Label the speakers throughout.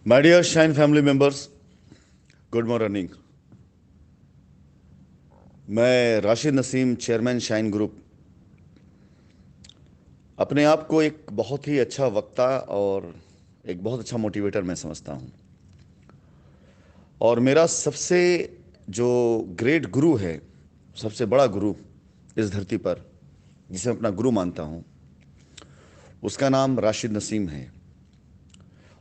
Speaker 1: My dear Shine family members, good morning. मैं Rashid Naseem, chairman Shine group, अपने आप को एक बहुत ही अच्छा वक्ता और एक बहुत अच्छा मोटिवेटर मैं समझता हूँ। और मेरा सबसे जो ग्रेट गुरु है, सबसे बड़ा गुरु इस धरती पर, जिसे मैं अपना गुरु मानता हूँ, उसका नाम राशिद नसीम है।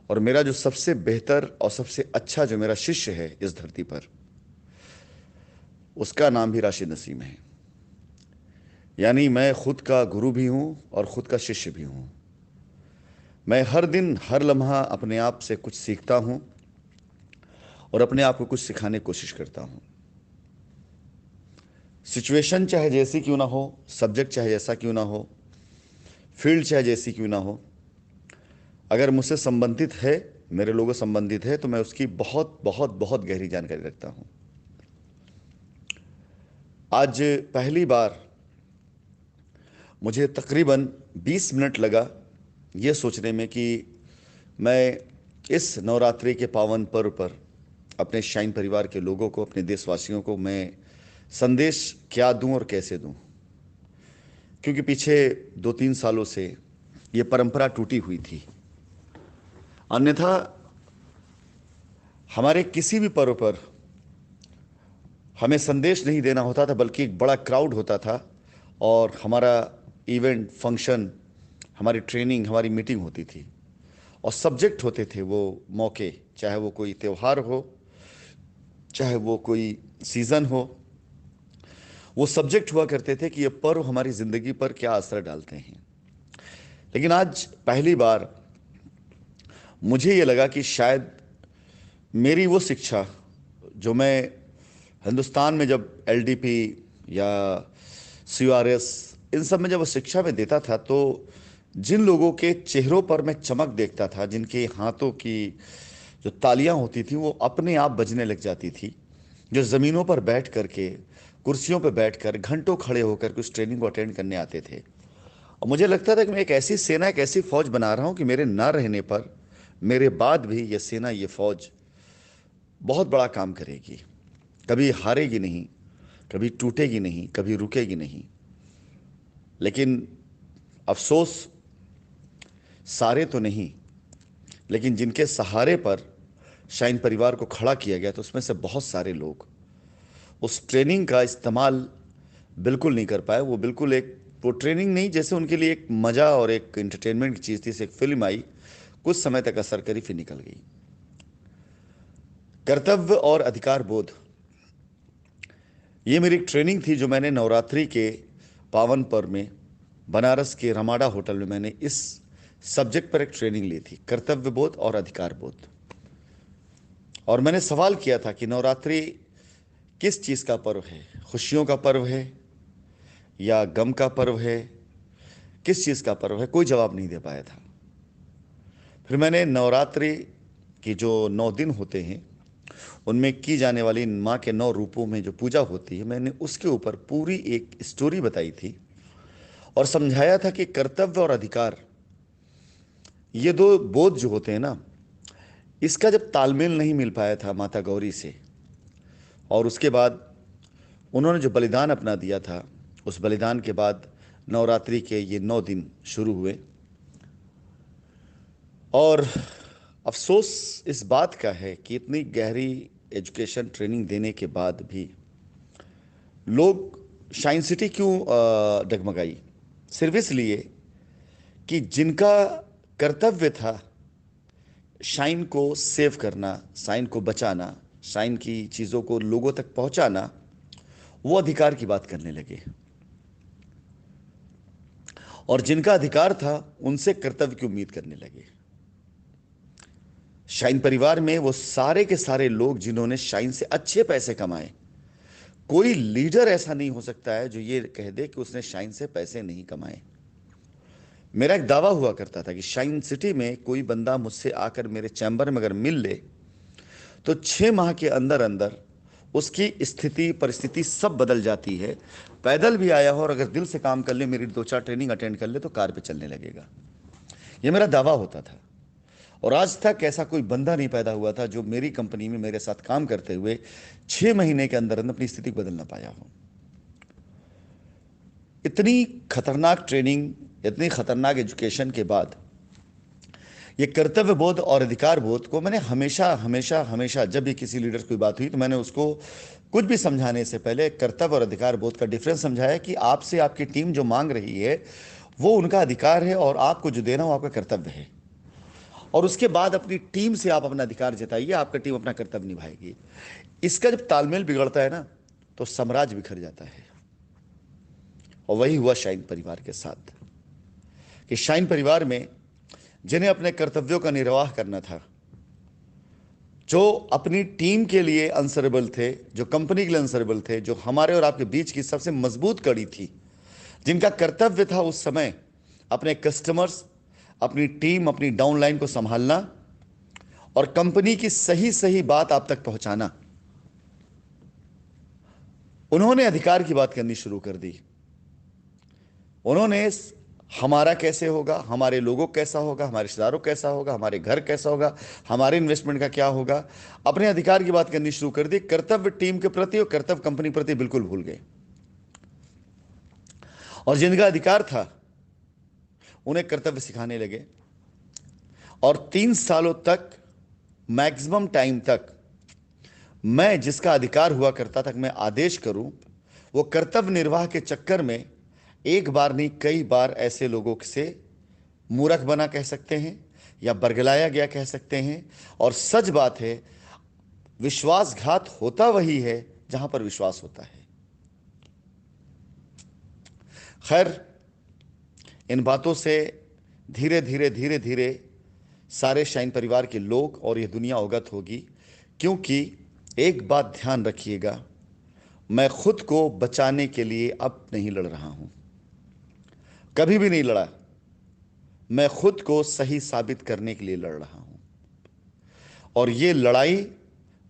Speaker 1: और मेरा जो सबसे बेहतर और सबसे अच्छा जो मेरा शिष्य है इस धरती पर, उसका नाम भी राशिद नसीम है। यानी मैं खुद का गुरु भी हूँ और खुद का शिष्य भी हूँ। मैं हर दिन हर लम्हा अपने आप से कुछ सीखता हूँ और अपने आप को कुछ सिखाने की कोशिश करता हूँ। सिचुएशन चाहे जैसी क्यों ना हो, सब्जेक्ट चाहे जैसा क्यों ना हो, फील्ड चाहे जैसी क्यों ना हो, अगर मुझसे संबंधित है, मेरे लोगों संबंधित है, तो मैं उसकी बहुत बहुत बहुत गहरी जानकारी रखता हूँ। आज पहली बार मुझे तकरीबन 20 मिनट लगा ये सोचने में कि मैं इस नवरात्रि के पावन पर्व पर अपने शाइन परिवार के लोगों को, अपने देशवासियों को मैं संदेश क्या दूं और कैसे दूं। क्योंकि पीछे 2-3 सालों से ये परंपरा टूटी हुई थी। अन्यथा हमारे किसी भी पर्व पर हमें संदेश नहीं देना होता था, बल्कि एक बड़ा क्राउड होता था और हमारा इवेंट, फंक्शन, हमारी ट्रेनिंग, हमारी मीटिंग होती थी और सब्जेक्ट होते थे वो मौके, चाहे वो कोई त्यौहार हो, चाहे वो कोई सीज़न हो। वो सब्जेक्ट हुआ करते थे कि ये पर्व हमारी ज़िंदगी पर क्या असर डालते हैं। लेकिन आज पहली बार मुझे ये लगा कि शायद मेरी वो शिक्षा जो मैं हिंदुस्तान में जब एलडीपी या सीआरएस, इन सब में जब वो शिक्षा में देता था, तो जिन लोगों के चेहरों पर मैं चमक देखता था, जिनके हाथों की जो तालियां होती थी वो अपने आप बजने लग जाती थी, जो ज़मीनों पर बैठ करके, कुर्सियों पर बैठकर घंटों खड़े होकर के उस ट्रेनिंग को अटेंड करने आते थे। और मुझे लगता था कि मैं एक ऐसी सेना, एक ऐसी फौज बना रहा हूं कि मेरे ना रहने पर, मेरे बाद भी ये सेना, ये फौज बहुत बड़ा काम करेगी, कभी हारेगी नहीं, कभी टूटेगी नहीं, कभी रुकेगी नहीं। लेकिन अफसोस, सारे तो नहीं, लेकिन जिनके सहारे पर शाइन परिवार को खड़ा किया गया, तो उसमें से बहुत सारे लोग उस ट्रेनिंग का इस्तेमाल बिल्कुल नहीं कर पाए। वो बिल्कुल एक, वो ट्रेनिंग नहीं, जैसे उनके लिए एक मज़ा और एक इंटरटेनमेंट की चीज़ थी। एक फिल्म आई, कुछ समय तक असर करी, फिर निकल गई। कर्तव्य और अधिकार बोध, ये मेरी ट्रेनिंग थी जो मैंने नवरात्रि के पावन पर्व में बनारस के रमाडा होटल में मैंने इस सब्जेक्ट पर एक ट्रेनिंग ली थी, कर्तव्य बोध और अधिकार बोध। और मैंने सवाल किया था कि नवरात्रि किस चीज़ का पर्व है, खुशियों का पर्व है या गम का पर्व है, किस चीज़ का पर्व है? कोई जवाब नहीं दे पाया था। फिर मैंने नवरात्रि की जो 9 दिन होते हैं, उनमें की जाने वाली माँ के 9 रूपों में जो पूजा होती है, मैंने उसके ऊपर पूरी एक स्टोरी बताई थी और समझाया था कि कर्तव्य और अधिकार, ये दो बोध जो होते हैं ना, इसका जब तालमेल नहीं मिल पाया था माता गौरी से, और उसके बाद उन्होंने जो बलिदान अपना दिया था, उस बलिदान के बाद नवरात्रि के ये 9 दिन शुरू हुए। और अफसोस इस बात का है कि इतनी गहरी एजुकेशन ट्रेनिंग देने के बाद भी लोग, शाइन सिटी क्यों डगमगाई? सिर्फ इसलिए कि जिनका कर्तव्य था शाइन को सेव करना, शाइन को बचाना, शाइन की चीज़ों को लोगों तक पहुंचाना, वो अधिकार की बात करने लगे। और जिनका अधिकार था उनसे कर्तव्य की उम्मीद करने लगे। शाइन परिवार में वो सारे के सारे लोग जिन्होंने शाइन से अच्छे पैसे कमाए, कोई लीडर ऐसा नहीं हो सकता है जो ये कह दे कि उसने शाइन से पैसे नहीं कमाए। मेरा एक दावा हुआ करता था कि शाइन सिटी में कोई बंदा मुझसे आकर मेरे चैम्बर में अगर मिल ले, तो 6 माह के अंदर अंदर उसकी स्थिति, परिस्थिति सब बदल जाती है। पैदल भी आया हो और अगर दिल से काम कर ले, मेरी 2-4 ट्रेनिंग अटेंड कर ले, तो कार पे चलने लगेगा। ये मेरा दावा होता था। और आज तक ऐसा कोई बंदा नहीं पैदा हुआ था जो मेरी कंपनी में मेरे साथ काम करते हुए 6 महीने के अंदर अंदर अपनी स्थिति को बदल ना पाया हो। इतनी खतरनाक ट्रेनिंग, इतनी खतरनाक एजुकेशन के बाद ये कर्तव्य बोध और अधिकार बोध को मैंने हमेशा हमेशा हमेशा, जब भी किसी लीडर की बात हुई तो मैंने उसको कुछ भी समझाने से पहले कर्तव्य और अधिकार बोध का डिफरेंस समझाया कि आपसे आपकी टीम जो मांग रही है वो उनका अधिकार है और आपको जो देना वो आपका कर्तव्य है। और उसके बाद अपनी टीम से आप अपना अधिकार जताइए, आपका टीम अपना कर्तव्य निभाएगी। इसका जब तालमेल बिगड़ता है ना तो साम्राज्य बिखर जाता है। और वही हुआ शाइन परिवार के साथ कि शाइन परिवार में जिन्हें अपने कर्तव्यों का निर्वाह करना था, जो अपनी टीम के लिए आंसरेबल थे, जो कंपनी के लिए आंसरेबल थे, जो हमारे और आपके बीच की सबसे मजबूत कड़ी थी, जिनका कर्तव्य था उस समय अपने कस्टमर्स, अपनी टीम, अपनी डाउनलाइन को संभालना और कंपनी की सही सही बात आप तक पहुंचाना, उन्होंने अधिकार की बात करनी शुरू कर दी। उन्होंने हमारा कैसे होगा, हमारे लोगों कैसा होगा, हमारे रिश्तेदारों कैसा होगा, हमारे घर कैसा होगा, हमारे इन्वेस्टमेंट का क्या होगा, अपने अधिकार की बात करनी शुरू कर दी। कर्तव्य टीम के प्रति और कर्तव्य कंपनी के प्रति बिल्कुल भूल गए। और जिनका अधिकार था उन्हें कर्तव्य सिखाने लगे। और 3 सालों तक, मैक्सिमम टाइम तक, मैं जिसका अधिकार हुआ करता था कि मैं आदेश करूं, वो कर्तव्य निर्वाह के चक्कर में एक बार नहीं कई बार ऐसे लोगों से मूर्ख बना कह सकते हैं या बरगलाया गया कह सकते हैं। और सच बात है, विश्वासघात होता वही है जहां पर विश्वास होता है। खैर, इन बातों से धीरे धीरे धीरे धीरे सारे शाइन परिवार के लोग और यह दुनिया अवगत होगी। क्योंकि एक बात ध्यान रखिएगा, मैं खुद को बचाने के लिए अब नहीं लड़ रहा हूं, कभी भी नहीं लड़ा। मैं खुद को सही साबित करने के लिए लड़ रहा हूं। और ये लड़ाई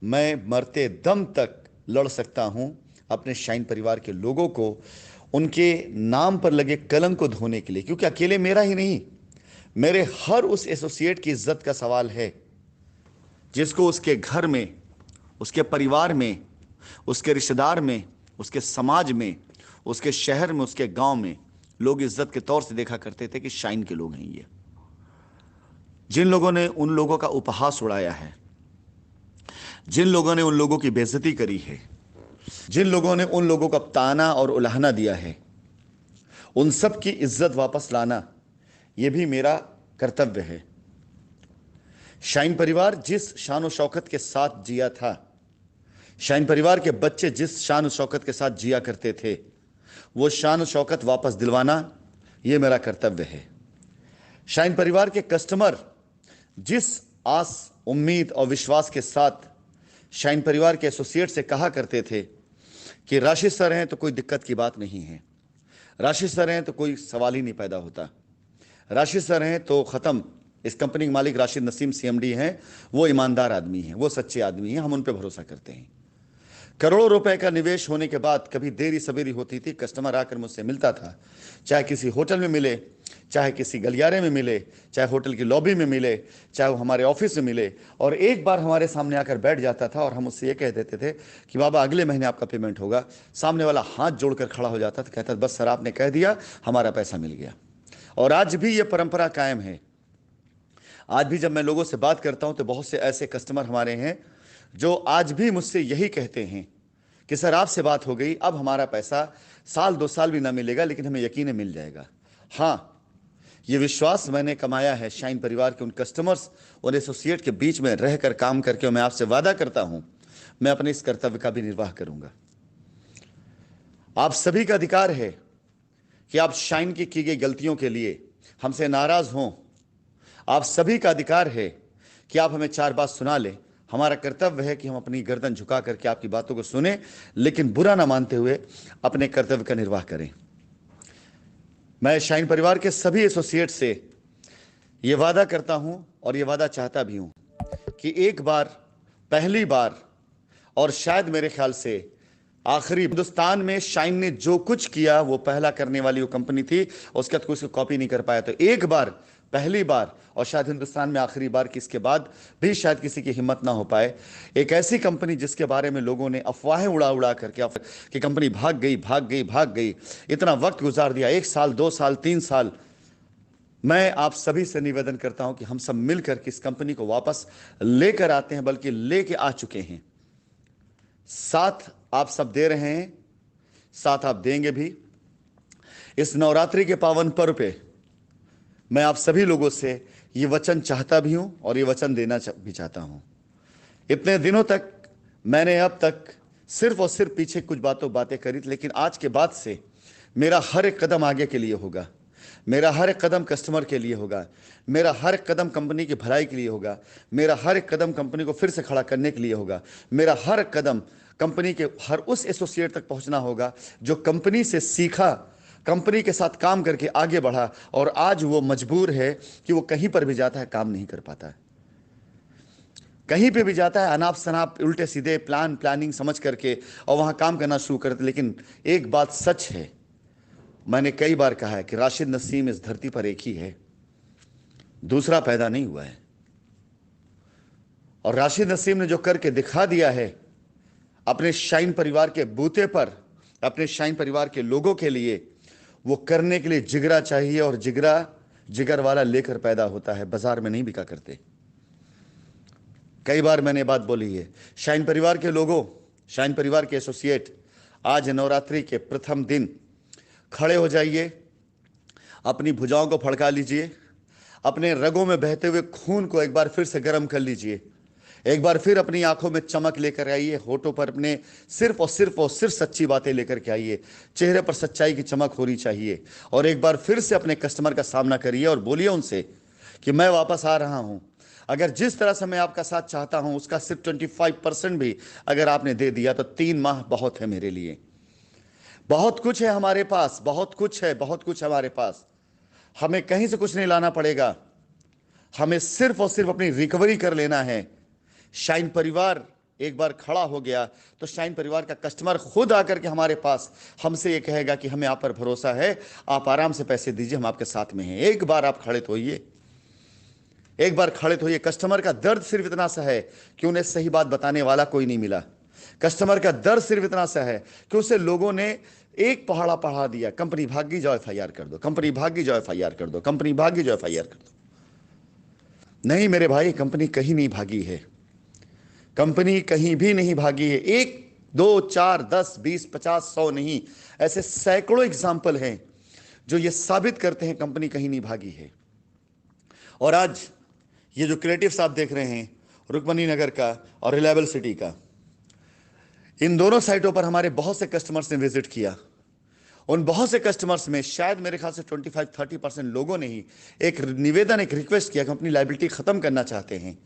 Speaker 1: मैं मरते दम तक लड़ सकता हूं अपने शाइन परिवार के लोगों को उनके नाम पर लगे कलंक को धोने के लिए। क्योंकि अकेले मेरा ही नहीं, मेरे हर उस एसोसिएट की इज्जत का सवाल है जिसको उसके घर में, उसके परिवार में, उसके रिश्तेदार में, उसके समाज में, उसके शहर में, उसके गांव में लोग इज्जत के तौर से देखा करते थे कि शाइन के लोग हैं ये। जिन लोगों ने उन लोगों का उपहास उड़ाया है, जिन लोगों ने उन लोगों की बेइज्जती करी है, जिन लोगों ने उन लोगों का ताना और उलाहना दिया है, उन सब की इज्जत वापस लाना यह भी मेरा कर्तव्य है। शाइन परिवार जिस शान और शौकत के साथ जिया था, शाइन परिवार के बच्चे जिस शान और शौकत के साथ जिया करते थे, वो शान और शौकत वापस दिलवाना ये मेरा कर्तव्य है। शाइन परिवार के कस्टमर जिस आस, उम्मीद और विश्वास के साथ शाइन परिवार के एसोसिएट से कहा करते थे कि राशिद सर हैं तो कोई दिक्कत की बात नहीं है, राशिद सर हैं तो कोई सवाल ही नहीं पैदा होता, राशिद सर हैं तो ख़त्म, इस कंपनी के मालिक राशिद नसीम सीएमडी हैं, वो ईमानदार आदमी हैं, वो सच्चे आदमी हैं, हम उन पर भरोसा करते हैं। करोड़ों रुपए का निवेश होने के बाद कभी देरी सवेरी होती थी, कस्टमर आकर मुझसे मिलता था, चाहे किसी होटल में मिले, चाहे किसी गलियारे में मिले, चाहे होटल की लॉबी में मिले, चाहे वो हमारे ऑफिस में मिले, और एक बार हमारे सामने आकर बैठ जाता था और हम उससे ये कह देते थे कि बाबा अगले महीने आपका पेमेंट होगा। सामने वाला हाथ जोड़कर खड़ा हो जाता था, कहता बस सर आपने कह दिया, हमारा पैसा मिल गया। और आज भी ये परंपरा कायम है। आज भी जब मैं लोगों से बात करता हूं तो बहुत से ऐसे कस्टमर हमारे हैं जो आज भी मुझसे यही कहते हैं कि सर आपसे बात हो गई, अब हमारा पैसा साल 2 साल भी ना मिलेगा लेकिन हमें यकीन है मिल जाएगा। हाँ, ये विश्वास मैंने कमाया है शाइन परिवार के उन कस्टमर्स और एसोसिएट के बीच में रहकर काम करके। मैं आपसे वादा करता हूं मैं अपने इस कर्तव्य का भी निर्वाह करूंगा। आप सभी का अधिकार है कि आप शाइन की गई गलतियों के लिए हमसे नाराज हों। आप सभी का अधिकार है कि आप हमें 4 बात सुना लें। हमारा कर्तव्य है कि हम अपनी गर्दन झुका करके आपकी बातों को सुने, लेकिन बुरा ना मानते हुए अपने कर्तव्य का निर्वाह करें। मैं शाइन परिवार के सभी एसोसिएट से यह वादा करता हूं और यह वादा चाहता भी हूं कि एक बार, पहली बार और शायद मेरे ख्याल से आखिरी, हिंदुस्तान में शाइन ने जो कुछ किया वो पहला करने वाली वो कंपनी थी, उसके बाद कोई उसकी कॉपी नहीं कर पाया। तो एक बार, पहली बार और शायद हिंदुस्तान में आखिरी बार कि इसके बाद भी शायद किसी की हिम्मत ना हो पाए। एक ऐसी कंपनी जिसके बारे में लोगों ने अफवाहें उड़ा उड़ा करके कि कंपनी भाग गई भाग गई भाग गई, इतना वक्त गुजार दिया, 1 साल 2 साल 3 साल। मैं आप सभी से निवेदन करता हूं कि हम सब मिलकर के इस कंपनी को वापस लेकर आते हैं, बल्कि लेके आ चुके हैं। साथ आप सब दे रहे हैं, साथ आप देंगे भी। इस नवरात्रि के पावन पर्व पे मैं आप सभी लोगों से ये वचन चाहता भी हूं और ये वचन देना भी चाहता हूं। इतने दिनों तक मैंने अब तक सिर्फ और सिर्फ पीछे कुछ बातें करी थी, लेकिन आज के बाद से मेरा हर एक कदम आगे के लिए होगा, मेरा हर एक कदम कस्टमर के लिए होगा, मेरा हर एक कदम कंपनी की भलाई के लिए होगा, मेरा हर एक कदम कंपनी को फिर से खड़ा करने के लिए होगा, मेरा हर एक कदम कंपनी के हर उस एसोसिएट तक पहुंचना होगा जो कंपनी से सीखा, कंपनी के साथ काम करके आगे बढ़ा और आज वो मजबूर है कि वो कहीं पर भी जाता है काम नहीं कर पाता है। कहीं पे भी जाता है अनाप शनाप उल्टे सीधे प्लानिंग समझ करके और वहां काम करना शुरू करते। लेकिन एक बात सच है, मैंने कई बार कहा है कि राशिद नसीम इस धरती पर एक ही है, दूसरा पैदा नहीं हुआ है। और राशिद नसीम ने जो करके दिखा दिया है अपने शाइन परिवार के बूते पर, अपने शाइन परिवार के लोगों के लिए, वो करने के लिए जिगरा चाहिए, और जिगरा जिगर वाला लेकर पैदा होता है, बाजार में नहीं बिका करते। कई बार मैंने बात बोली है। शाइन परिवार के लोगों, शाइन परिवार के एसोसिएट, आज नवरात्रि के प्रथम दिन खड़े हो जाइए, अपनी भुजाओं को फड़का लीजिए, अपने रगों में बहते हुए खून को एक बार फिर से गर्म कर लीजिए, एक बार फिर अपनी आंखों में चमक लेकर आइए, होठों पर अपने सिर्फ और सिर्फ सच्ची बातें लेकर के आइए, चेहरे पर सच्चाई की चमक होनी चाहिए, और एक बार फिर से अपने कस्टमर का सामना करिए और बोलिए उनसे कि मैं वापस आ रहा हूं। अगर जिस तरह से मैं आपका साथ चाहता हूं उसका सिर्फ 25% भी अगर आपने दे दिया तो 3 माह बहुत है मेरे लिए। बहुत कुछ है हमारे पास, बहुत कुछ है, बहुत कुछ हमारे पास। हमें कहीं से कुछ नहीं लाना पड़ेगा, हमें सिर्फ और सिर्फ अपनी रिकवरी कर लेना है। शाइन परिवार एक बार खड़ा हो गया तो शाइन परिवार का कस्टमर खुद आकर के हमारे पास हमसे ये कहेगा कि हमें आप पर भरोसा है, आप आराम से पैसे दीजिए, हम आपके साथ में हैं। एक बार आप खड़े तो होइए, एक बार खड़े तो होइए। कस्टमर का दर्द सिर्फ इतना सा है कि उन्हें सही बात बताने वाला कोई नहीं मिला। कस्टमर का दर्द सिर्फ इतना सा है कि उसे लोगों ने एक पहाड़ा पढ़ा दिया, कंपनी भागी जाओ FIR कर दो, कंपनी भागी जाओ FIR कर दो, कंपनी भागी जाओ FIR कर दो। नहीं मेरे भाई, कंपनी कहीं नहीं भागी है, कंपनी कहीं भी नहीं भागी है। 1 2 4 10 20 50 100 नहीं, ऐसे सैकड़ों एग्जाम्पल हैं जो ये साबित करते हैं कंपनी कहीं नहीं भागी है। और आज ये जो क्रिएटिव्स आप देख रहे हैं, रुक्मणी नगर का और रिलायबल सिटी का, इन दोनों साइटों पर हमारे बहुत से कस्टमर्स ने विजिट किया। उन बहुत से कस्टमर्स में शायद मेरे ख्याल से 25-30% लोगों ने ही एक निवेदन, एक रिक्वेस्ट किया कि अपनी लायबिलिटी खत्म करना चाहते हैं,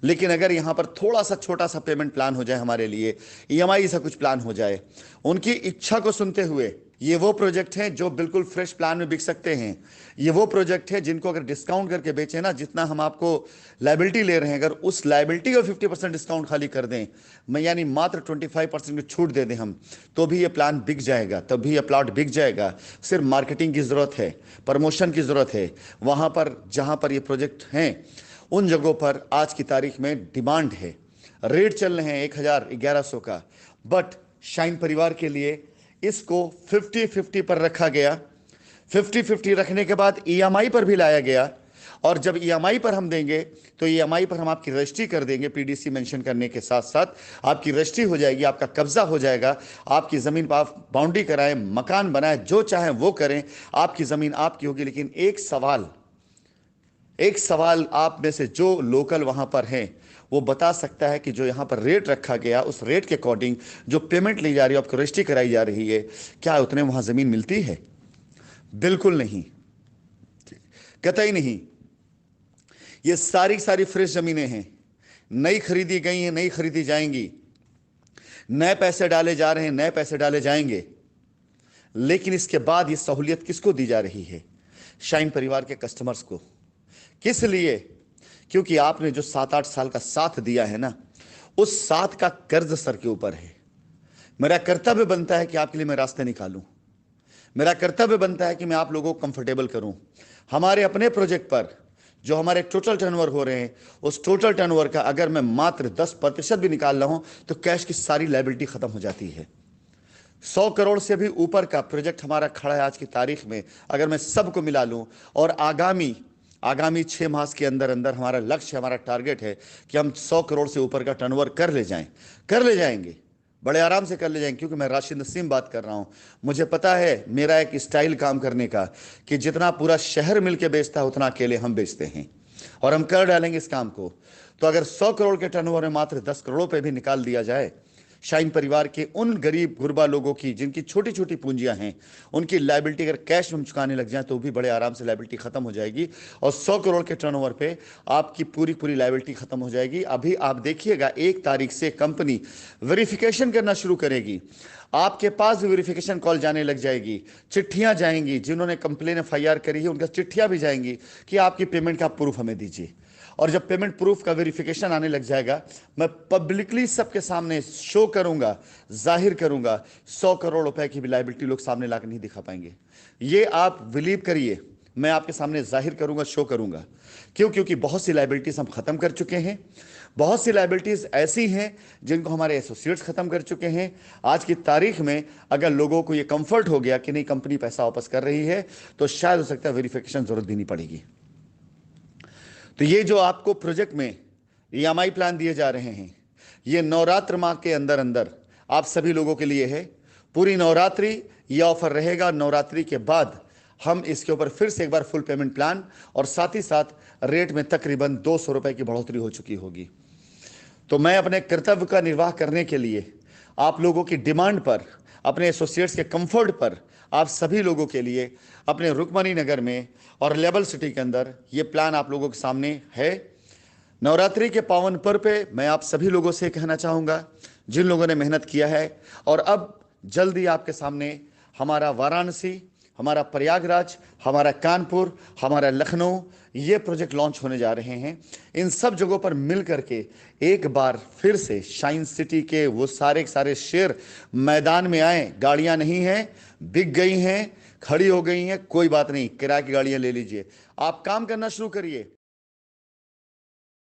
Speaker 1: लेकिन अगर यहां पर थोड़ा सा छोटा सा पेमेंट प्लान हो जाए हमारे लिए, EMI सा कुछ प्लान हो जाए, उनकी इच्छा को सुनते हुए, ये वो प्रोजेक्ट हैं जो बिल्कुल फ्रेश प्लान में बिक सकते हैं। ये वो प्रोजेक्ट है जिनको अगर डिस्काउंट करके बेचें ना, जितना हम आपको लायबिलिटी ले रहे हैं, अगर उस लायबिलिटी को 50% डिस्काउंट खाली कर दें, मैं यानी मात्र 25% की छूट दे दें हम, तो भी ये प्लान बिक जाएगा, तब भी ये प्लॉट बिक जाएगा। सिर्फ मार्केटिंग की ज़रूरत है, प्रमोशन की ज़रूरत है। वहाँ पर जहाँ पर ये प्रोजेक्ट हैं उन जगहों पर आज की तारीख में डिमांड है, रेट चल रहे हैं 1000-1100 का, बट शाइन परिवार के लिए इसको 50-50 पर रखा गया। 50-50 रखने के बाद EMI पर भी लाया गया, और जब EMI पर हम देंगे तो EMI पर हम आपकी रजिस्ट्री कर देंगे, PDC मेंशन करने के साथ साथ आपकी रजिस्ट्री हो जाएगी, आपका कब्जा हो जाएगा, आपकी ज़मीन पर आप बाउंड्री कराएं, मकान बनाएं, जो चाहें वो करें, आपकी ज़मीन आपकी होगी। लेकिन एक सवाल आप में से जो लोकल वहां पर हैं वो बता सकता है कि जो यहां पर रेट रखा गया उस रेट के अकॉर्डिंग जो पेमेंट ली जा रही है, आपको रजिस्ट्री कराई जा रही है, क्या उतने वहां जमीन मिलती है? बिल्कुल नहीं, कतई नहीं। ये सारी फ्रेश जमीनें हैं, नई खरीदी गई हैं, नई खरीदी जाएंगी, नए पैसे डाले जा रहे हैं, नए पैसे डाले जाएंगे। लेकिन इसके बाद ये सहूलियत किसको दी जा रही है? शाइन परिवार के कस्टमर्स को। किस लिए? क्योंकि आपने जो 7-8 साल का साथ दिया है ना, उस साथ का कर्ज सर के ऊपर है। मेरा कर्तव्य बनता है कि आपके लिए मैं रास्ते निकालूं, मेरा कर्तव्य बनता है कि मैं आप लोगों को कंफर्टेबल करूं। हमारे अपने प्रोजेक्ट पर जो हमारे टोटल टर्नओवर हो रहे हैं, उस टोटल टर्नओवर का अगर मैं मात्र 10% भी निकाल रहा हूं तो कैश की सारी लायबिलिटी खत्म हो जाती है। 100 करोड़ से भी ऊपर का प्रोजेक्ट हमारा खड़ा है आज की तारीख में। अगर मैं सबको मिला लूं और आगामी आगामी 6 माह के अंदर अंदर हमारा लक्ष्य, हमारा टारगेट है कि हम 100 करोड़ से ऊपर का टर्नओवर कर ले जाएंगे, बड़े आराम से कर ले जाएंगे। क्योंकि मैं राशिद नसीम बात कर रहा हूं, मुझे पता है मेरा एक स्टाइल काम करने का कि जितना पूरा शहर मिलकर बेचता है उतना अकेले हम बेचते हैं, और हम कर डालेंगे इस काम को। तो अगर 100 करोड़ के टर्नओवर में मात्र 10 करोड़ पे भी निकाल दिया जाए, शाइन परिवार के उन गरीब गुरबा लोगों की जिनकी छोटी छोटी पूंजियां हैं, उनकी लायबिलिटी अगर कैश में हम चुकाने लग जाएं तो भी बड़े आराम से लायबिलिटी खत्म हो जाएगी, और 100 करोड़ के टर्नओवर पे आपकी पूरी पूरी लायबिलिटी खत्म हो जाएगी। अभी आप देखिएगा 1 तारीख से कंपनी वेरिफिकेशन करना शुरू करेगी, आपके पास भी वेरिफिकेशन कॉल जाने लग जाएगी, चिट्ठियां जाएंगी, जिन्होंने कंप्लेन FIR करी है उनका चिट्ठियां भी जाएंगी कि आपकी पेमेंट का प्रूफ हमें दीजिए। और जब पेमेंट प्रूफ का वेरिफिकेशन आने लग जाएगा, मैं पब्लिकली सबके सामने शो करूंगा, जाहिर करूंगा, 100 करोड़ रुपए की भी लायबिलिटी लोग सामने लाकर नहीं दिखा पाएंगे। ये आप बिलीव करिए, मैं आपके सामने जाहिर करूंगा, शो करूंगा। क्यों? क्योंकि बहुत सी लायबिलिटीज हम खत्म कर चुके हैं। बहुत सी लायबिलिटीज ऐसी हैं जिनको हमारे एसोसिएट्स खत्म कर चुके हैं। आज की तारीख में अगर लोगों को यह कंफर्ट हो गया कि नहीं कंपनी पैसा वापस कर रही है, तो शायद हो सकता है वेरिफिकेशन जरूरत भी नहीं पड़ेगी। तो ये जो आपको प्रोजेक्ट में EMI प्लान दिए जा रहे हैं, ये नवरात्र माह के अंदर अंदर आप सभी लोगों के लिए है। पूरी नवरात्रि ये ऑफर रहेगा। नवरात्रि के बाद हम इसके ऊपर फिर से एक बार फुल पेमेंट प्लान, और साथ ही साथ रेट में तकरीबन 200 रुपए की बढ़ोतरी हो चुकी होगी। तो मैं अपने कर्तव्य का निर्वाह करने के लिए आप लोगों की डिमांड पर, अपने एसोसिएट्स के कंफर्ट पर, आप सभी लोगों के लिए अपने रुक्मणी नगर में और लेवल सिटी के अंदर ये प्लान आप लोगों के सामने है। नवरात्रि के पावन पर्व पे मैं आप सभी लोगों से कहना चाहूँगा, जिन लोगों ने मेहनत किया है, और अब जल्दी आपके सामने हमारा वाराणसी, हमारा प्रयागराज, हमारा कानपुर, हमारा लखनऊ, ये प्रोजेक्ट लॉन्च होने जा रहे हैं। इन सब जगहों पर मिल करके एक बार फिर से शाइन सिटी के वो सारे शेर मैदान में आए। गाड़ियां नहीं हैं, बिक गई हैं, खड़ी हो गई हैं, कोई बात नहीं, किराए की गाड़ियां ले लीजिए, आप काम करना शुरू करिए।